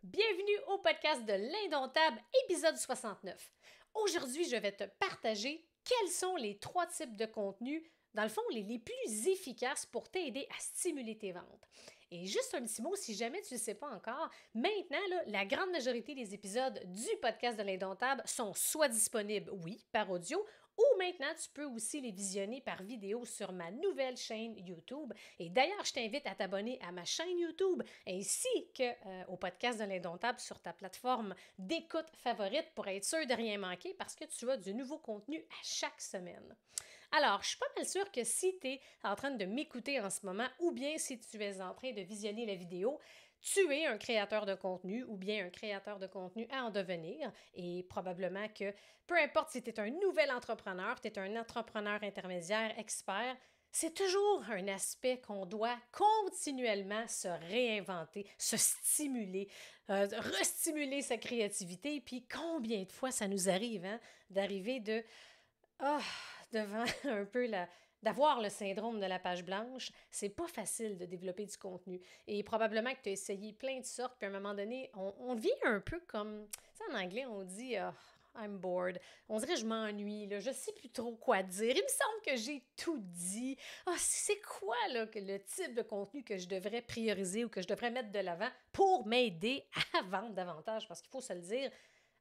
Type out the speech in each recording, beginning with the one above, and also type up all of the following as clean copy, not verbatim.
Bienvenue au podcast de l'Indomptable, épisode 69. Aujourd'hui, je vais te partager quels sont les 3 types de contenus, dans le fond, les plus efficaces pour t'aider à stimuler tes ventes. Et juste un petit mot, si jamais tu ne le sais pas encore, maintenant, la grande majorité des épisodes du podcast de l'Indomptable sont soit disponibles, oui, par audio, ou maintenant, tu peux aussi les visionner par vidéo sur ma nouvelle chaîne YouTube. Et d'ailleurs, je t'invite à t'abonner à ma chaîne YouTube ainsi qu'au podcast de l'Indomptable sur ta plateforme d'écoute favorite pour être sûr de rien manquer parce que tu as du nouveau contenu à chaque semaine. Alors, je suis pas mal sûre que si tu es en train de m'écouter en ce moment ou bien si tu es en train de visionner la vidéo, tu es un créateur de contenu ou bien un créateur de contenu à en devenir et probablement que peu importe si tu es un nouvel entrepreneur, tu es un entrepreneur intermédiaire, expert, c'est toujours un aspect qu'on doit continuellement se réinventer, se stimuler, restimuler sa créativité. Puis combien de fois ça nous arrive d'arriver ah, devant un peu d'avoir le syndrome de la page blanche, c'est pas facile de développer du contenu. Et probablement que tu as essayé plein de sortes, puis à un moment donné, on vit un peu comme, tu sais, en anglais, on dit I'm bored. On dirait je m'ennuie, là, je sais plus trop quoi dire. Il me semble que j'ai tout dit. Ah, c'est quoi, là, le type de contenu que je devrais prioriser ou que je devrais mettre de l'avant pour m'aider à vendre davantage? Parce qu'il faut se le dire,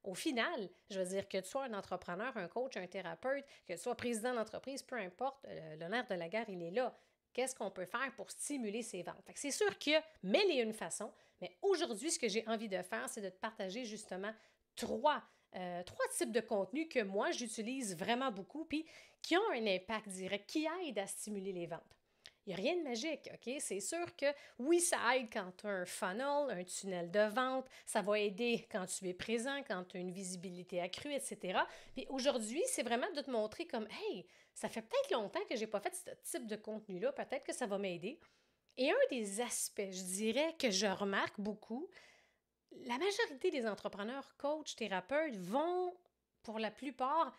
au final, je veux dire que tu sois un entrepreneur, un coach, un thérapeute, que tu sois président d'entreprise, peu importe, le nerf de la guerre, il est là. Qu'est-ce qu'on peut faire pour stimuler ses ventes? Fait que c'est sûr qu'il y a mille et une façons, mais aujourd'hui, ce que j'ai envie de faire, c'est de te partager justement trois types de contenus que moi, j'utilise vraiment beaucoup puis qui ont un impact direct, qui aident à stimuler les ventes. Il n'y a rien de magique, OK? C'est sûr que oui, ça aide quand tu as un funnel, un tunnel de vente, ça va aider quand tu es présent, quand tu as une visibilité accrue, etc. Puis aujourd'hui, c'est vraiment de te montrer comme, hey, ça fait peut-être longtemps que je n'ai pas fait ce type de contenu-là, peut-être que ça va m'aider. Et un des aspects, je dirais, que je remarque beaucoup, la majorité des entrepreneurs, coachs, thérapeutes vont, pour la plupart,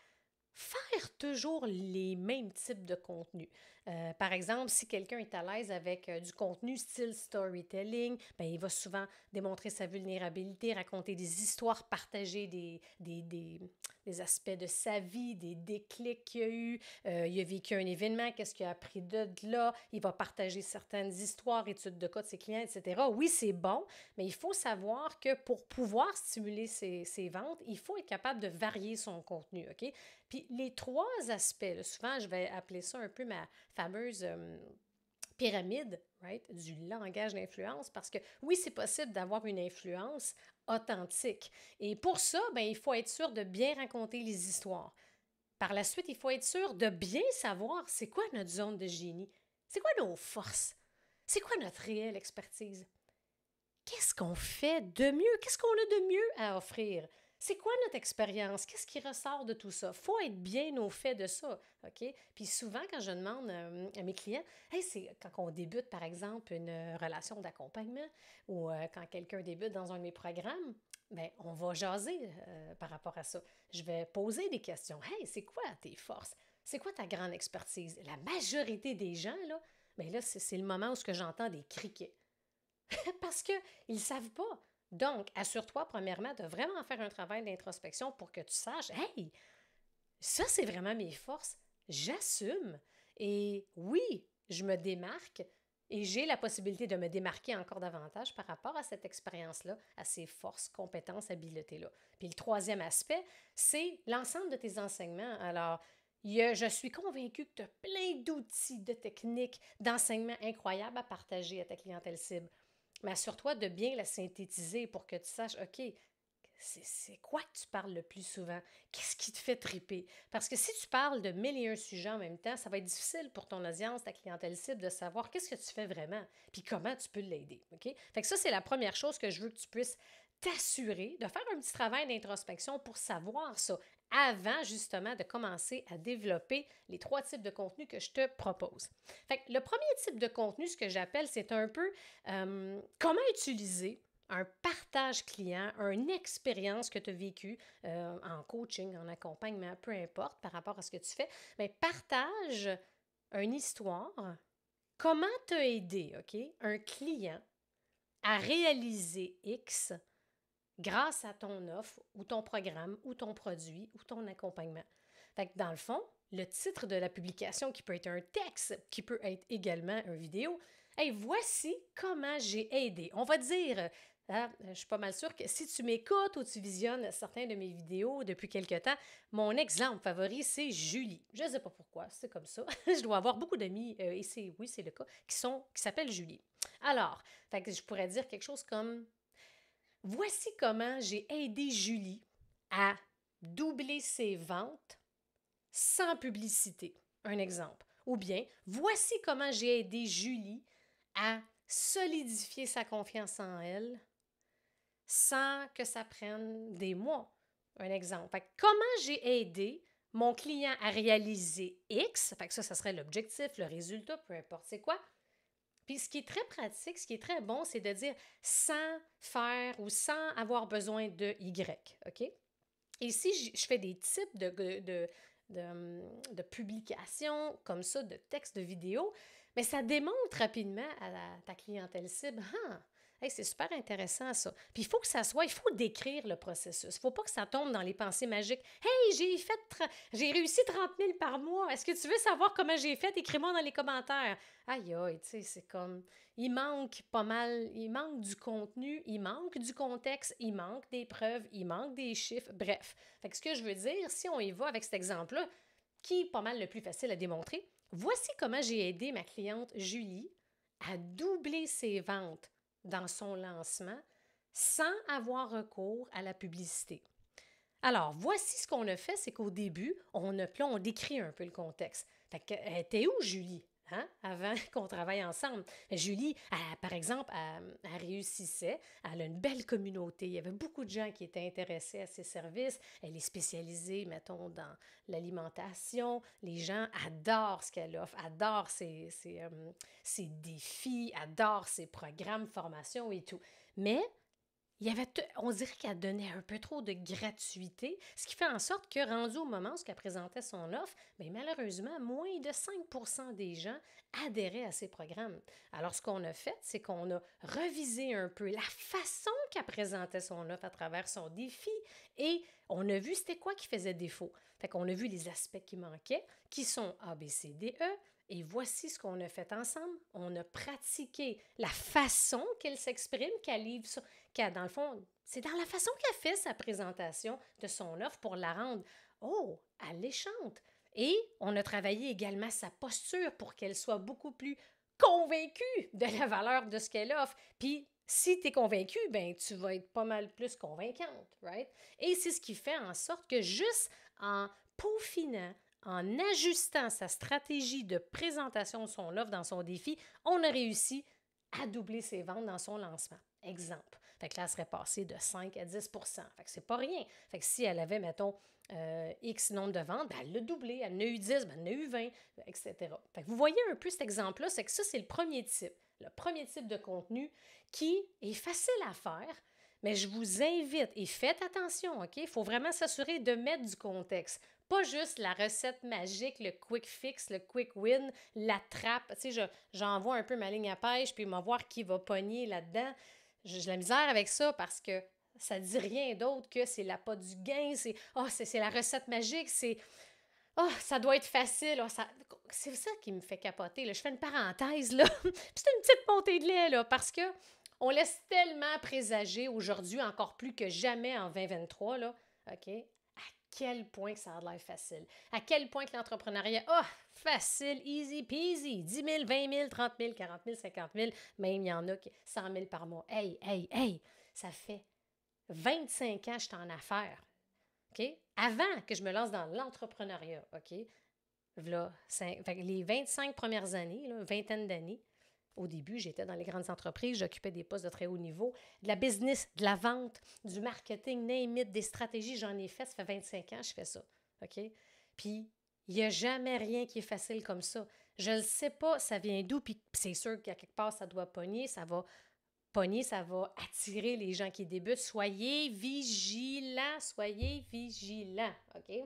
faire toujours les mêmes types de contenus. Par exemple, si quelqu'un est à l'aise avec du contenu style storytelling, ben, il va souvent démontrer sa vulnérabilité, raconter des histoires, partager des aspects de sa vie, des déclics qu'il a eu. Il a vécu un événement, qu'est-ce qu'il a appris de là. Il va partager certaines histoires, études de cas de ses clients, etc. Oui, c'est bon, mais il faut savoir que pour pouvoir stimuler ses ventes, il faut être capable de varier son contenu, OK? Puis les 3 aspects, là, souvent, je vais appeler ça un peu ma fameuse pyramide, right, du langage d'influence, parce que oui, c'est possible d'avoir une influence authentique. Et pour ça, ben, il faut être sûr de bien raconter les histoires. Par la suite, il faut être sûr de bien savoir c'est quoi notre zone de génie, c'est quoi nos forces, c'est quoi notre réelle expertise. Qu'est-ce qu'on fait de mieux? Qu'est-ce qu'on a de mieux à offrir? C'est quoi notre expérience? Qu'est-ce qui ressort de tout ça? Il faut être bien au fait de ça, OK? Puis souvent, quand je demande à mes clients, hey, c'est quand on débute, par exemple, une relation d'accompagnement ou quand quelqu'un débute dans un de mes programmes, bien, on va jaser par rapport à ça. Je vais poser des questions. Hey, c'est quoi tes forces? C'est quoi ta grande expertise? La majorité des gens, là, bien là, c'est le moment où ce que j'entends des criquets. Parce qu'ils ne savent pas. Donc, assure-toi, premièrement, de vraiment faire un travail d'introspection pour que tu saches, hey, ça, c'est vraiment mes forces. J'assume. Et oui, je me démarque et j'ai la possibilité de me démarquer encore davantage par rapport à cette expérience-là, à ces forces, compétences, habiletés-là. Puis le 3e aspect, c'est l'ensemble de tes enseignements. Alors, je suis convaincue que tu as plein d'outils, de techniques, d'enseignements incroyables à partager à ta clientèle cible. Mais assure-toi de bien la synthétiser pour que tu saches, OK, c'est quoi que tu parles le plus souvent? Qu'est-ce qui te fait triper? Parce que si tu parles de mille et un sujets en même temps, ça va être difficile pour ton audience, ta clientèle cible, de savoir qu'est-ce que tu fais vraiment, puis comment tu peux l'aider. OK? Fait que ça, c'est la première chose que je veux que tu puisses t'assurer de faire un petit travail d'introspection pour savoir ça avant justement de commencer à développer les 3 types de contenus que je te propose. Fait que le premier type de contenu, ce que j'appelle, c'est un peu comment utiliser un partage client, une expérience que tu as vécue en coaching, en accompagnement, peu importe par rapport à ce que tu fais, mais partage une histoire, comment t'as aidé, OK, un client à réaliser X grâce à ton offre ou ton programme ou ton produit ou ton accompagnement. Fait que dans le fond, le titre de la publication qui peut être un texte, qui peut être également une vidéo, hey, voici comment j'ai aidé. On va dire, je suis pas mal sûre que si tu m'écoutes ou tu visionnes certains de mes vidéos depuis quelque temps, mon exemple favori, c'est Julie. Je ne sais pas pourquoi, c'est comme ça. Je dois avoir beaucoup d'amis, et c'est le cas, qui s'appellent Julie. Alors, fait que je pourrais dire quelque chose comme voici comment j'ai aidé Julie à doubler ses ventes sans publicité. Un exemple. Ou bien, voici comment j'ai aidé Julie à solidifier sa confiance en elle sans que ça prenne des mois. Un exemple. Fait que comment j'ai aidé mon client à réaliser X, fait que ça serait l'objectif, le résultat, peu importe c'est quoi. Puis ce qui est très pratique, ce qui est très bon, c'est de dire sans faire ou sans avoir besoin de Y. OK? Et si je fais des types de publications comme ça, de textes, de vidéos, mais ça démontre rapidement à ta clientèle cible, hey, c'est super intéressant ça. Puis il faut décrire le processus. Il ne faut pas que ça tombe dans les pensées magiques. Hey, j'ai réussi 30 000 par mois. Est-ce que tu veux savoir comment j'ai fait? Écris-moi dans les commentaires. Aïe, aïe, tu sais, c'est comme, il manque pas mal, il manque du contenu, il manque du contexte, il manque des preuves, il manque des chiffres, bref. Fait que ce que je veux dire, si on y va avec cet exemple-là, qui est pas mal le plus facile à démontrer, voici comment j'ai aidé ma cliente Julie à doubler ses ventes dans son lancement sans avoir recours à la publicité. Alors, voici ce qu'on a fait, c'est qu'au début, on décrit un peu le contexte. Fait que, t'es où, Julie? Avant qu'on travaille ensemble. Julie, par exemple, elle réussissait, elle a une belle communauté. Il y avait beaucoup de gens qui étaient intéressés à ses services. Elle est spécialisée, mettons, dans l'alimentation. Les gens adorent ce qu'elle offre, adorent ses défis, adorent ses programmes, formations et tout. Mais on dirait qu'elle donnait un peu trop de gratuité, ce qui fait en sorte que, rendu au moment où elle présentait son offre, bien, malheureusement, moins de 5% des gens adhéraient à ses programmes. Alors, ce qu'on a fait, c'est qu'on a revisé un peu la façon qu'elle présentait son offre à travers son défi et on a vu c'était quoi qui faisait défaut. Fait qu'on a vu les aspects qui manquaient, qui sont A, B, C, D, E, et voici ce qu'on a fait ensemble. On a pratiqué la façon qu'elle s'exprime, qu'elle livre ça. Dans le fond, c'est dans la façon qu'elle fait sa présentation de son offre pour la rendre, alléchante. Et on a travaillé également sa posture pour qu'elle soit beaucoup plus convaincue de la valeur de ce qu'elle offre. Puis, si tu es convaincu, ben tu vas être pas mal plus convaincante, right? Et c'est ce qui fait en sorte que juste en peaufinant, en ajustant sa stratégie de présentation de son offre dans son défi, on a réussi à doubler ses ventes dans son lancement. Exemple. Fait que là, elle serait passée de 5 à 10 Fait que c'est pas rien. Fait que si elle avait, mettons, X nombre de ventes, ben elle l'a doublé. Elle en a eu 10, ben elle en a eu 20, etc. Fait que vous voyez un peu cet exemple-là, c'est que ça, c'est le premier type. Le premier type de contenu qui est facile à faire, mais je vous invite, et faites attention, OK? Il faut vraiment s'assurer de mettre du contexte. Pas juste la recette magique, le quick fix, le quick win, la trappe. Tu sais, j'envoie un peu ma ligne à pêche, puis on va voir qui va pogner là-dedans. J'ai de la misère avec ça parce que ça dit rien d'autre que c'est l'appât du gain, c'est la recette magique, ça doit être facile. C'est ça qui me fait capoter. Là. Je fais une parenthèse, là. C'est une petite montée de lait, là, parce que on laisse tellement présager aujourd'hui, encore plus que jamais en 2023, là, OK? À quel point que ça a l'air facile. À quel point que l'entrepreneuriat, facile, easy peasy, 10 000, 20 000, 30 000, 40 000, 50 000, même il y en a qui 100 000 par mois. Hey, ça fait 25 ans que je suis en affaires. OK? Avant que je me lance dans l'entrepreneuriat, OK? Là, les 25 premières années, là, vingtaine d'années, au début, j'étais dans les grandes entreprises, j'occupais des postes de très haut niveau, de la business, de la vente, du marketing, name it, des stratégies, j'en ai fait, ça fait 25 ans que je fais ça, OK? Puis, il n'y a jamais rien qui est facile comme ça. Je ne sais pas, ça vient d'où, puis c'est sûr qu'à quelque part, ça doit pogner, ça va attirer les gens qui débutent. Soyez vigilants, OK?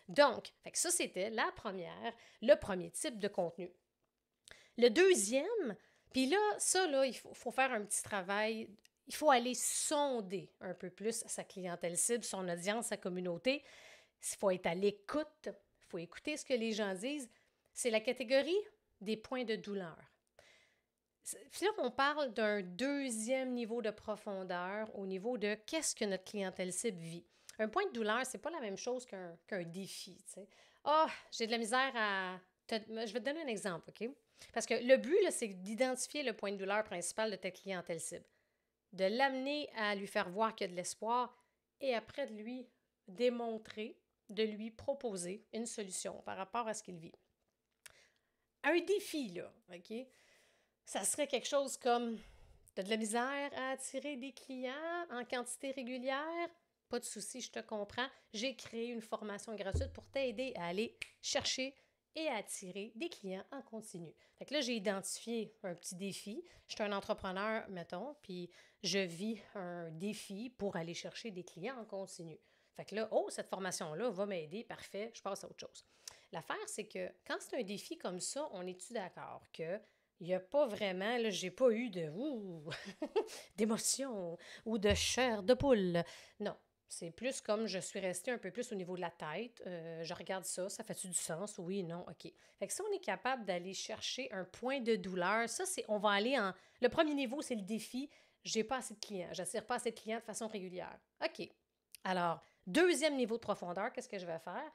Donc, ça, c'était le premier type de contenu. Le deuxième, puis là, il faut faire un petit travail Il faut aller sonder un peu plus sa clientèle cible, son audience, sa communauté. Il faut être à l'écoute. Il faut écouter ce que les gens disent. C'est la catégorie des points de douleur. Puis là, on parle d'un deuxième niveau de profondeur au niveau de qu'est-ce que notre clientèle cible vit. Un point de douleur, c'est pas la même chose qu'un défi. Ah, j'ai de la misère à... Je vais te donner un exemple, OK? Parce que le but, là, c'est d'identifier le point de douleur principal de ta clientèle cible, de l'amener à lui faire voir qu'il y a de l'espoir et après de lui démontrer, de lui proposer une solution par rapport à ce qu'il vit. Un défi, là, OK? Ça serait quelque chose comme t'as de la misère à attirer des clients en quantité régulière? Pas de souci, je te comprends. J'ai créé une formation gratuite pour t'aider à aller chercher et à attirer des clients en continu. Fait que là, j'ai identifié un petit défi. Je suis un entrepreneur, mettons, puis je vis un défi pour aller chercher des clients en continu. Fait que là, oh, cette formation-là va m'aider, parfait, je passe à autre chose. L'affaire, c'est que quand c'est un défi comme ça, on est-tu d'accord que il n'y a pas vraiment, là, j'ai pas eu de d'émotion ou de chair de poule. Non, c'est plus comme je suis restée un peu plus au niveau de la tête. Je regarde ça, ça fait-tu du sens? Oui, non, OK. Fait que si on est capable d'aller chercher un point de douleur, ça, c'est, on va aller en... Le premier niveau, c'est le défi. J'ai pas assez de clients. J'attire pas assez de clients de façon régulière. OK. Alors, deuxième niveau de profondeur, qu'est-ce que je vais faire?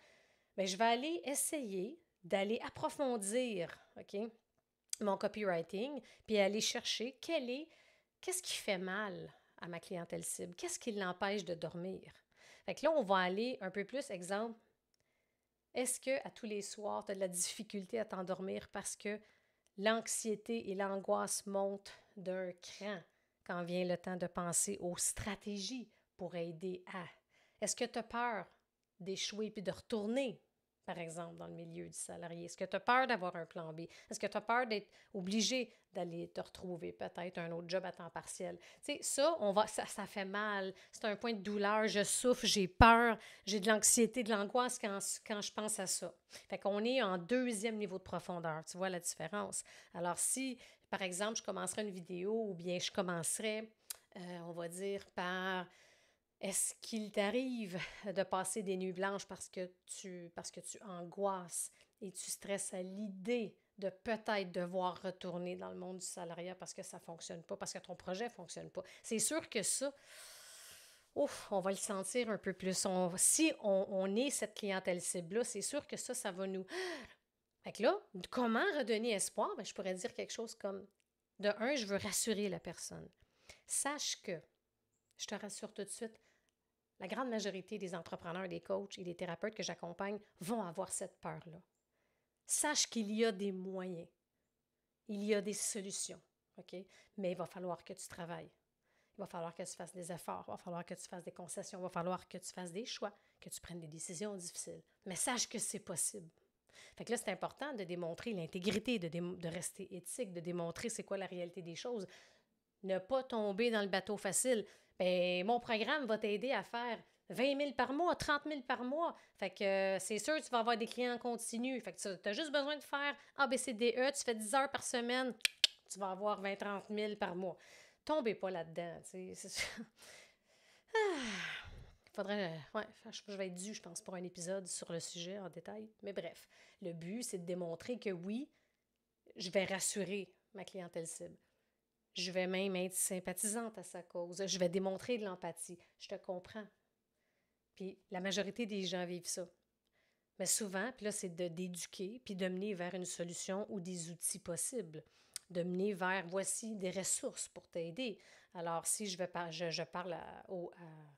Bien, je vais aller essayer d'aller approfondir, OK, mon copywriting, puis aller chercher qu'est-ce qui fait mal à ma clientèle cible, qu'est-ce qui l'empêche de dormir. Fait que là, on va aller un peu plus, exemple, est-ce que à tous les soirs, tu as de la difficulté à t'endormir parce que l'anxiété et l'angoisse montent d'un cran quand vient le temps de penser aux stratégies pour aider à? Est-ce que tu as peur d'échouer puis de retourner, par exemple, dans le milieu du salarié? Est-ce que tu as peur d'avoir un plan B? Est-ce que tu as peur d'être obligé d'aller te retrouver peut-être un autre job à temps partiel? Tu sais, ça fait mal. C'est un point de douleur. Je souffre, j'ai peur, j'ai de l'anxiété, de l'angoisse quand je pense à ça. Fait qu'on est en deuxième niveau de profondeur. Tu vois la différence? Alors, si, par exemple, je commencerais une vidéo ou bien je commencerais, on va dire, par... Est-ce qu'il t'arrive de passer des nuits blanches parce que tu angoisses et tu stresses à l'idée de peut-être devoir retourner dans le monde du salariat parce que ça ne fonctionne pas, parce que ton projet ne fonctionne pas? C'est sûr que ça, ouf, on va le sentir un peu plus. Si on est cette clientèle cible-là, c'est sûr que ça va nous... Fait que là, comment redonner espoir? Bien, je pourrais dire quelque chose comme, de un, je veux rassurer la personne. Sache que, je te rassure tout de suite, la grande majorité des entrepreneurs, des coachs et des thérapeutes que j'accompagne vont avoir cette peur-là. Sache qu'il y a des moyens, il y a des solutions, OK? Mais il va falloir que tu travailles. Il va falloir que tu fasses des efforts, il va falloir que tu fasses des concessions, il va falloir que tu fasses des choix, que tu prennes des décisions difficiles. Mais sache que c'est possible. Fait que là, c'est important de démontrer l'intégrité, de rester éthique, de démontrer c'est quoi la réalité des choses. Ne pas tomber dans le bateau facile. Bien, mon programme va t'aider à faire 20 000 par mois, 30 000 par mois. Fait que c'est sûr, tu vas avoir des clients en continu. Fait que tu as juste besoin de faire A, B, C, D, E. Tu fais 10 heures par semaine, tu vas avoir 20-30 000 par mois. Tombez pas là-dedans. Faudrait. Ouais, je vais être due, je pense, pour un épisode sur le sujet en détail. Mais bref, le but, c'est de démontrer que oui, je vais rassurer ma clientèle cible. Je vais même être sympathisante à sa cause. Je vais démontrer de l'empathie. Je te comprends. Puis la majorité des gens vivent ça. Mais souvent, puis là, c'est d'éduquer, puis de mener vers une solution ou des outils possibles. De mener vers, voici des ressources pour t'aider. Alors, si je parle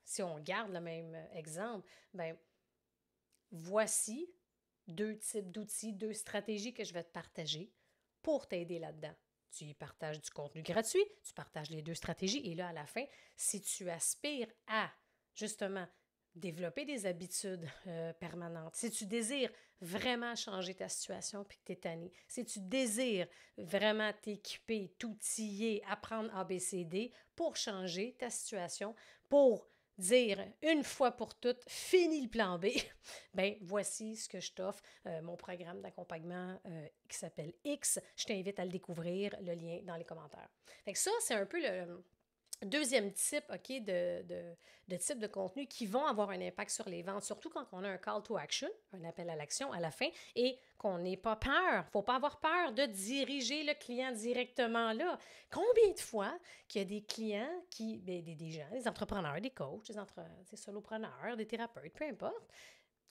si on garde le même exemple, ben voici 2 types d'outils, 2 stratégies que je vais te partager pour t'aider là-dedans. Tu y partages du contenu gratuit, tu partages les 2 stratégies et là, à la fin, si tu aspires à, justement, développer des habitudes permanentes, si tu désires vraiment changer ta situation puis que tu es tanné, si tu désires vraiment t'équiper, t'outiller, apprendre ABCD pour changer ta situation, pour dire une fois pour toutes, fini le plan B, bien, voici ce que je t'offre, mon programme d'accompagnement qui s'appelle X. Je t'invite à le découvrir, le lien dans les commentaires. Fait que ça, c'est un peu Deuxième type, OK, de type de contenu qui vont avoir un impact sur les ventes, surtout quand on a un call to action, un appel à l'action à la fin, et qu'on n'ait pas peur. Il ne faut pas avoir peur de diriger le client directement là. Combien de fois qu'il y a des clients des gens, des entrepreneurs, des coachs, des solopreneurs, des thérapeutes, peu importe,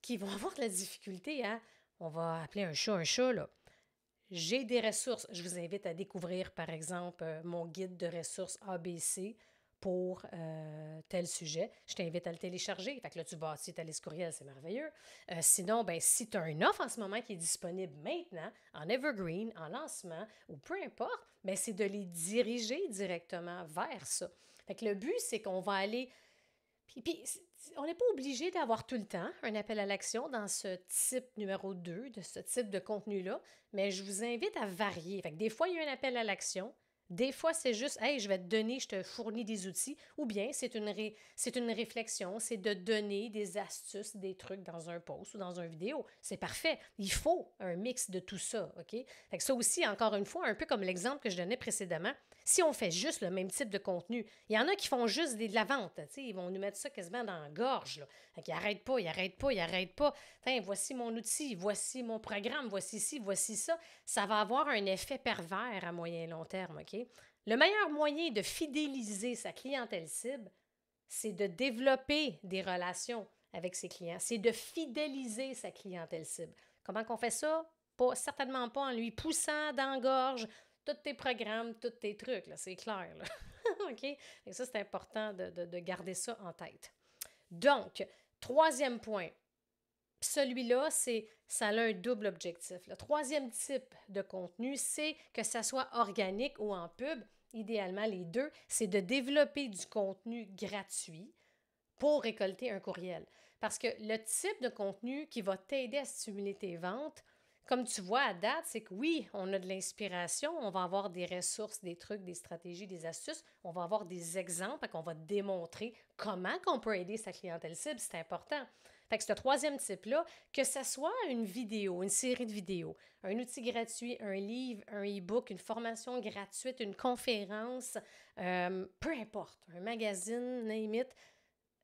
qui vont avoir de la difficulté à, on va appeler un chat, là. J'ai des ressources. Je vous invite à découvrir, par exemple, mon guide de ressources ABC pour tel sujet. Je t'invite à le télécharger. Fait que là, tu bâtis ta liste courriel, c'est merveilleux. Sinon, ben, si tu as une offre en ce moment qui est disponible maintenant, en evergreen, en lancement, ou peu importe, ben, c'est de les diriger directement vers ça. Fait que le but, c'est qu'on va aller puis, on n'est pas obligé d'avoir tout le temps un appel à l'action dans ce type numéro 2, de ce type de contenu-là, mais je vous invite à varier. Fait que des fois, il y a un appel à l'action. Des fois, c'est juste, hey, je vais te donner, je te fournis des outils. Ou bien, c'est une réflexion, c'est de donner des astuces, des trucs dans un post ou dans une vidéo. C'est parfait. Il faut un mix de tout ça, OK? Fait que ça aussi, encore une fois, un peu comme l'exemple que je donnais précédemment, si on fait juste le même type de contenu, il y en a qui font juste de la vente. Ils vont nous mettre ça quasiment dans la gorge. Là. Ils n'arrêtent pas, ils n'arrêtent pas, ils n'arrêtent pas. Voici mon outil, voici mon programme, voici ci, voici ça. Ça va avoir un effet pervers à moyen et long terme. OK? Le meilleur moyen de fidéliser sa clientèle cible, c'est de développer des relations avec ses clients. C'est de fidéliser sa clientèle cible. Comment qu'on fait ça? Certainement pas en lui poussant dans la gorge tous tes programmes, tous tes trucs, là, c'est clair. Là. OK? Et ça, c'est important de garder ça en tête. Donc, troisième point. Celui-là, ça a un double objectif. Le troisième type de contenu, c'est que ça soit organique ou en pub. Idéalement, les deux, c'est de développer du contenu gratuit pour récolter un courriel. Parce que le type de contenu qui va t'aider à stimuler tes ventes, comme tu vois à date, c'est que oui, on a de l'inspiration, on va avoir des ressources, des trucs, des stratégies, des astuces, on va avoir des exemples, qu'on va démontrer comment on peut aider sa clientèle cible, c'est important. Fait que ce troisième type-là, que ce soit une vidéo, une série de vidéos, un outil gratuit, un livre, un e-book, une formation gratuite, une conférence, peu importe, un magazine, name it,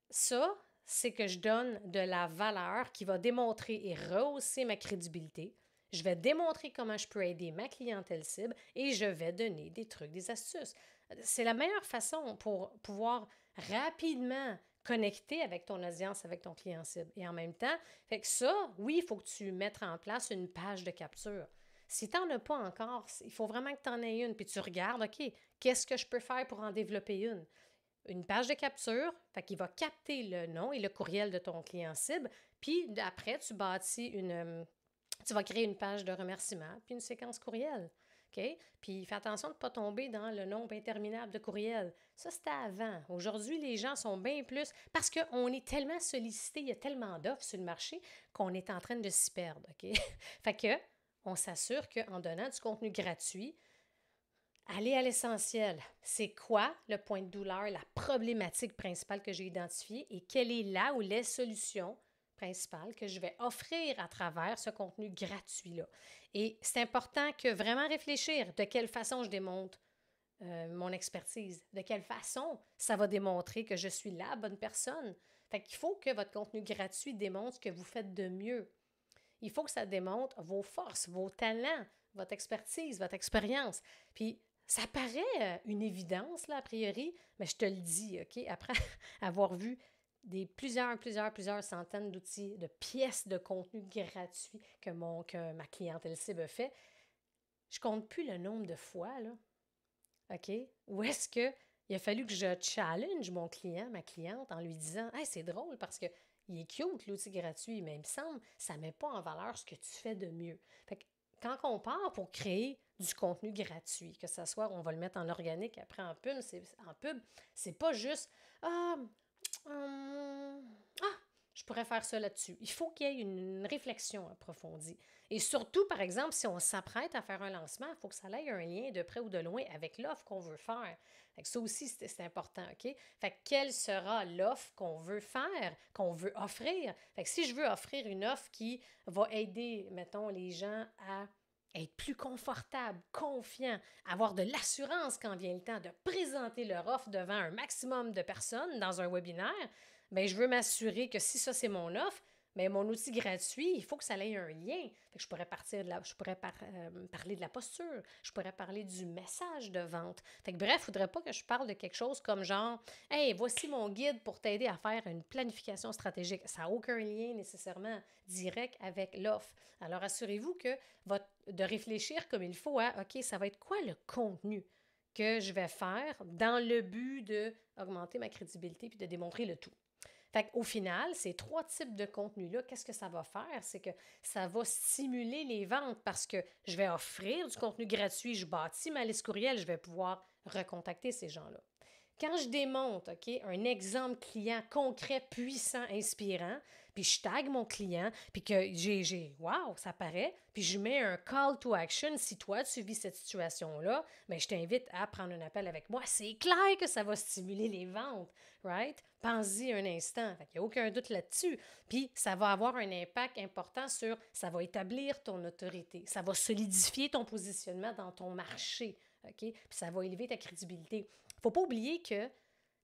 ça, c'est que je donne de la valeur qui va démontrer et rehausser ma crédibilité. Je vais démontrer comment je peux aider ma clientèle cible et je vais donner des trucs, des astuces. C'est la meilleure façon pour pouvoir rapidement connecter avec ton audience, avec ton client cible. Et en même temps, fait que ça, oui, il faut que tu mettes en place une page de capture. Si tu n'en as pas encore, il faut vraiment que tu en aies une. Puis tu regardes, OK, qu'est-ce que je peux faire pour en développer une? Une page de capture, fait qu'il va capter le nom et le courriel de ton client cible, puis après, tu vas créer une page de remerciement, puis une séquence courriel. OK? Puis fais attention de ne pas tomber dans le nombre interminable de courriels. Ça, c'était avant. Aujourd'hui, les gens sont bien plus... Parce qu'on est tellement sollicité, il y a tellement d'offres sur le marché qu'on est en train de s'y perdre. OK? Fait que, on s'assure qu'en donnant du contenu gratuit, aller à l'essentiel. C'est quoi le point de douleur, la problématique principale que j'ai identifiée et quelle est là ou les solutions principales que je vais offrir à travers ce contenu gratuit-là. Et c'est important que vraiment réfléchir de quelle façon je démontre mon expertise, de quelle façon ça va démontrer que je suis la bonne personne. Fait qu'il faut que votre contenu gratuit démontre ce que vous faites de mieux. Il faut que ça démontre vos forces, vos talents, votre expertise, votre expérience. Puis, ça paraît une évidence, là, a priori, mais je te le dis, OK, après avoir vu plusieurs centaines d'outils, de pièces de contenu gratuits que ma clientèle cible fait, je compte plus le nombre de fois, là, OK, où est-ce que il a fallu que je challenge mon client, ma cliente, en lui disant « Hey, c'est drôle parce que il est cute, l'outil gratuit, mais il me semble que ça ne met pas en valeur ce que tu fais de mieux. » Fait que quand on part pour créer du contenu gratuit, que ce soit, on va le mettre en organique, après en pub, c'est pas juste Ah, je pourrais faire ça là-dessus. Il faut qu'il y ait une réflexion approfondie. Et surtout, par exemple, si on s'apprête à faire un lancement, il faut que ça ait un lien de près ou de loin avec l'offre qu'on veut faire. Fait que ça aussi, c'est important, OK? Fait que quelle sera l'offre qu'on veut faire, qu'on veut offrir? Fait que si je veux offrir une offre qui va aider, mettons, les gens à être plus confortable, confiant, avoir de l'assurance quand vient le temps de présenter leur offre devant un maximum de personnes dans un webinaire, bien, je veux m'assurer que si ça, c'est mon offre, bien, mon outil gratuit, il faut que ça ait un lien. Fait que je pourrais parler de la posture, je pourrais parler du message de vente. Fait que bref, il ne faudrait pas que je parle de quelque chose comme genre « Hey, voici mon guide pour t'aider à faire une planification stratégique. » Ça n'a aucun lien nécessairement direct avec l'offre. Alors, assurez-vous de réfléchir comme il faut à « OK, ça va être quoi le contenu que je vais faire dans le but d'augmenter ma crédibilité puis de démontrer le tout. » Fait qu'au final, ces 3 types de contenus-là, qu'est-ce que ça va faire? C'est que ça va stimuler les ventes parce que je vais offrir du contenu gratuit, je bâtis ma liste courriel, je vais pouvoir recontacter ces gens-là. Quand je démonte, OK, un exemple client concret, puissant, inspirant, puis je tag mon client, puis que wow, ça paraît, puis je mets un call to action. Si toi, tu vis cette situation-là, bien, je t'invite à prendre un appel avec moi. C'est clair que ça va stimuler les ventes, right? Pense-y un instant. Il n'y a aucun doute là-dessus. Puis, ça va avoir un impact important ça va établir ton autorité. Ça va solidifier ton positionnement dans ton marché, OK? Puis, ça va élever ta crédibilité. Il ne faut pas oublier que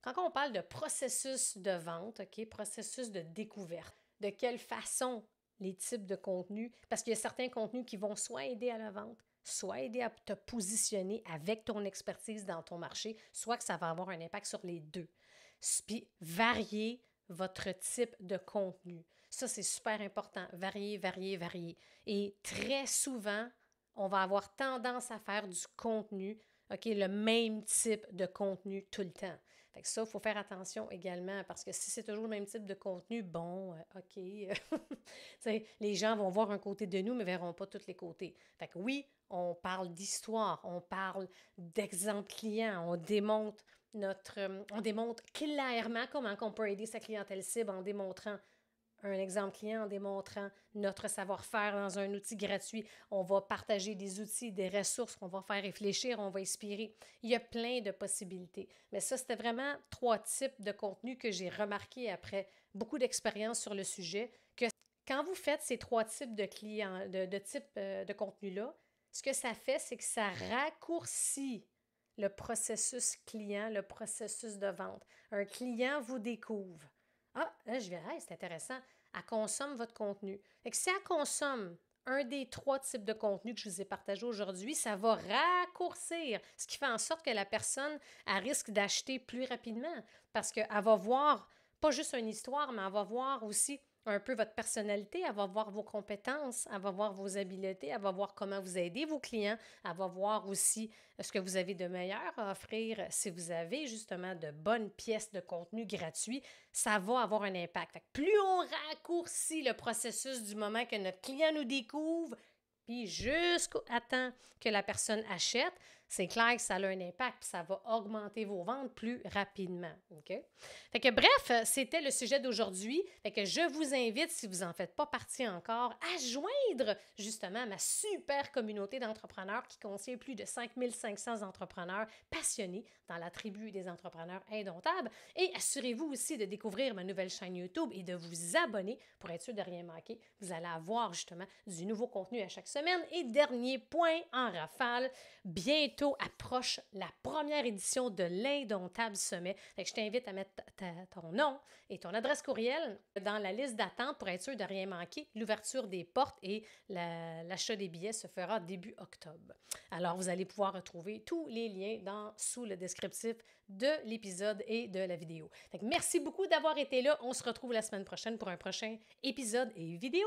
quand on parle de processus de vente, OK, processus de découverte, de quelle façon les types de contenus, parce qu'il y a certains contenus qui vont soit aider à la vente, soit aider à te positionner avec ton expertise dans ton marché, soit que ça va avoir un impact sur les deux. Puis, varier votre type de contenu. Ça, c'est super important. Varier, varier, varier. Et très souvent, on va avoir tendance à faire du contenu, OK, le même type de contenu tout le temps. Fait que ça, il faut faire attention également parce que si c'est toujours le même type de contenu, bon, OK, les gens vont voir un côté de nous, mais ne verront pas tous les côtés. Fait que oui, on parle d'histoire, on parle d'exemples clients, on démontre clairement comment on peut aider sa clientèle cible en démontrant un exemple client, en démontrant notre savoir-faire dans un outil gratuit. On va partager des outils, des ressources, on va faire réfléchir, on va inspirer. Il y a plein de possibilités. Mais ça, c'était vraiment 3 types de contenus que j'ai remarqués après beaucoup d'expérience sur le sujet, que quand vous faites ces 3 types de clients, de types de contenus-là, ce que ça fait, c'est que ça raccourcit le processus client, le processus de vente. Un client vous découvre. Ah, là, je vais, hey, c'est intéressant. Elle consomme votre contenu. Fait que si elle consomme un des 3 types de contenus que je vous ai partagé aujourd'hui, ça va raccourcir, ce qui fait en sorte que la personne elle risque d'acheter plus rapidement parce qu'elle va voir pas juste une histoire, mais elle va voir aussi un peu votre personnalité, elle va voir vos compétences, elle va voir vos habiletés, elle va voir comment vous aidez vos clients, elle va voir aussi ce que vous avez de meilleur à offrir. Si vous avez justement de bonnes pièces de contenu gratuit, ça va avoir un impact. Fait que plus on raccourcit le processus du moment que notre client nous découvre, puis jusqu'à temps que la personne achète, c'est clair que ça a un impact, puis ça va augmenter vos ventes plus rapidement. OK? Fait que bref, c'était le sujet d'aujourd'hui. Fait que je vous invite, si vous n'en faites pas partie encore, à joindre justement ma super communauté d'entrepreneurs qui contient plus de 5500 entrepreneurs passionnés dans la tribu des entrepreneurs indomptables. Et assurez-vous aussi de découvrir ma nouvelle chaîne YouTube et de vous abonner pour être sûr de rien manquer. Vous allez avoir justement du nouveau contenu à chaque semaine. Et dernier point en rafale, bientôt approche la première édition de l'Indomptable Sommet. Fait que je t'invite à mettre ton nom et ton adresse courriel dans la liste d'attente pour être sûr de rien manquer. L'ouverture des portes et l'achat des billets se fera début octobre. Alors, vous allez pouvoir retrouver tous les liens sous le descriptif de l'épisode et de la vidéo. Fait que merci beaucoup d'avoir été là. On se retrouve la semaine prochaine pour un prochain épisode et vidéo.